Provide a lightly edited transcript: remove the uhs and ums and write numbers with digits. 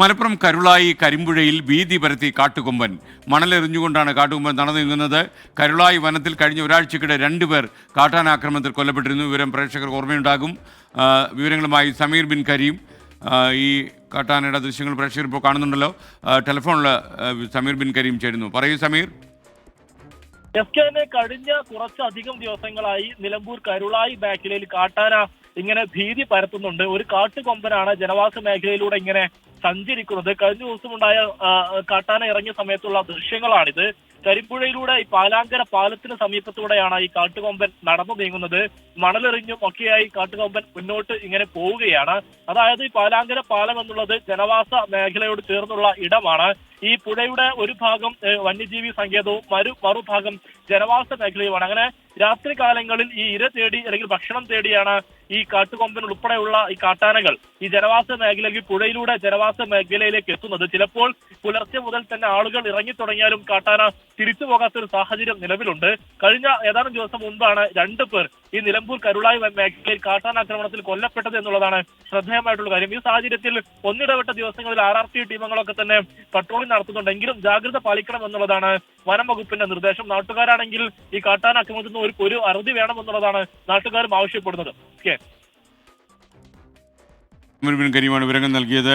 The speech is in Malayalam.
മലപ്പുറം കരുളായി കരിമ്പുഴയിൽ വീതി പരത്തി കാട്ടുകൊമ്പൻ. മണലെറിഞ്ഞുകൊണ്ടാണ് കാട്ടുകൊമ്പൻ നടന്നു നീങ്ങുന്നത്. കരുളായി വനത്തിൽ കഴിഞ്ഞ ഒരാഴ്ചക്കിടെ 2 പേർ കാട്ടാനാക്രമണത്തിൽ കൊല്ലപ്പെട്ടിരുന്നു. വിവരം പ്രേക്ഷകർക്ക് ഓർമ്മയുണ്ടാകും. വിവരങ്ങളുമായി സമീർ ബിൻ കരീം. ഈ കാട്ടാനയുടെ ദൃശ്യങ്ങൾ പ്രേക്ഷകർ ഇപ്പോൾ കാണുന്നുണ്ടല്ലോ. ടെലിഫോണിൽ സമീർ ബിൻ കരീം ചേരുന്നു. പറയൂ സമീർ. കഴിഞ്ഞ കുറച്ചധികം ദിവസങ്ങളായി നിലമ്പൂർ കരുളായി മേഖലയിൽ കാട്ടാന ഇങ്ങനെ ഭീതി പരത്തുന്നുണ്ട്. ഒരു കാട്ടുകൊമ്പനാണ് ജനവാസ മേഖലയിലൂടെ ഇങ്ങനെ സഞ്ചരിക്കുന്നത്. കഴിഞ്ഞ ദിവസമുണ്ടായ കാട്ടാന ഇറങ്ങിയ സമയത്തുള്ള ദൃശ്യങ്ങളാണിത്. കരിമ്പുഴയിലൂടെ ഈ പാലാങ്കര പാലത്തിന് സമീപത്തൂടെയാണ് ഈ കാട്ടുകൊമ്പൻ നടന്നു നീങ്ങുന്നത്. മണലെറിഞ്ഞും ഒക്കെയായി കാട്ടുകൊമ്പൻ മുന്നോട്ട് ഇങ്ങനെ പോവുകയാണ്. അതായത് ഈ പാലാങ്കര പാലം എന്നുള്ളത് ജനവാസ മേഖലയോട് ചേർന്നുള്ള ഇടമാണ്. ഈ പുഴയുടെ ഒരു ഭാഗം വന്യജീവി സങ്കേതവും മറുഭാഗം ജനവാസ മേഖലയുമാണ്. അങ്ങനെ രാത്രി കാലങ്ങളിൽ ഈ ഇര തേടി അല്ലെങ്കിൽ ഭക്ഷണം തേടിയാണ് ഈ കാട്ടുകൊമ്പൻ ഉൾപ്പെടെയുള്ള ഈ കാട്ടാനകൾ ഈ ജനവാസ മേഖലയിൽ പുഴയിലൂടെ ജനവാസ മേഖലയിലേക്ക് എത്തുന്നത്. ചിലപ്പോൾ പുലർച്ചെ മുതൽ തന്നെ ആളുകൾ ഇറങ്ങി തുടങ്ങിയാലും കാട്ടാന തിരിച്ചു പോകാത്തൊരു സാഹചര്യം നിലവിലുണ്ട്. കഴിഞ്ഞ ഏതാനും ദിവസം മുൻപാണ് 2 പേർ ഈ നിലമ്പൂർ കരുളായി മേഖലയിൽ കാട്ടാനാക്രമണത്തിൽ കൊല്ലപ്പെട്ടത് എന്നുള്ളതാണ് ശ്രദ്ധേയമായിട്ടുള്ള കാര്യം. ഈ സാഹചര്യത്തിൽ ഒന്നിടവിട്ട ദിവസങ്ങളിൽ RRT ടീമുകളൊക്കെ തന്നെ പട്രോളിംഗ് നടത്തുന്നുണ്ടെങ്കിലും ജാഗ്രത പാലിക്കണം എന്നുള്ളതാണ് വനം വകുപ്പിന്റെ നിർദ്ദേശം. നാട്ടുകാരാണെങ്കിൽ ഈ കാട്ടാനാക്രമണത്തിന് ഒരു അറുതി വേണമെന്നുള്ളതാണ് നാട്ടുകാരും ആവശ്യപ്പെടുന്നത്. വിവരങ്ങൾ നൽകിയത്.